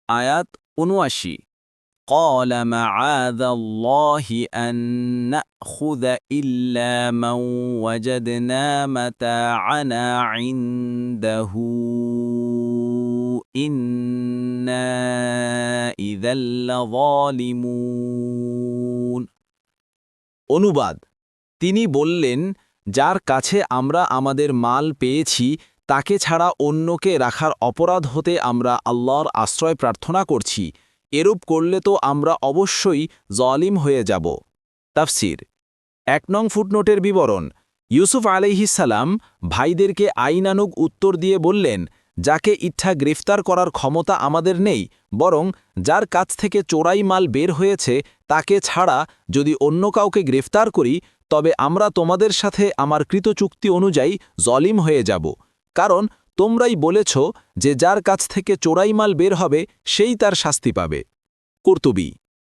আয়াত ৭৯ قال معاذ الله أن نأخذ إلا من وجدنا متاعنا عنده إنا إذا لظالمون অনুবাদ তিনি বললেন, যার কাছে আমরা আমাদের মাল পেয়েছি তাকে ছাড়া অন্যকে রাখার অপরাধ হতে আমরা আল্লাহর আশ্রয় প্রার্থনা করছি। এরূপ করলে তো আমরা অবশ্যই জালিম হয়ে যাব। তাফসির ১ নং ফুটনোটের বিবরণ। ইউসুফ আলাইহিসসালাম ভাইদেরকে আইনানুগ উত্তর দিয়ে বললেন, যাকে ইচ্ছা গ্রেফতার করার ক্ষমতা আমাদের নেই, বরং যার কাছ থেকে চোরাই মাল বের হয়েছে তাকে ছাড়া যদি অন্য কাউকে গ্রেফতার করি তবে আমরা তোমাদের সাথে আমার কৃত চুক্তি অনুযায়ী জলিম হয়ে যাব, কারণ তোমরাই বলেছ যে যার কাছ থেকে চোরাই মাল বের হবে সেই তার শাস্তি পাবে। কুরতুবী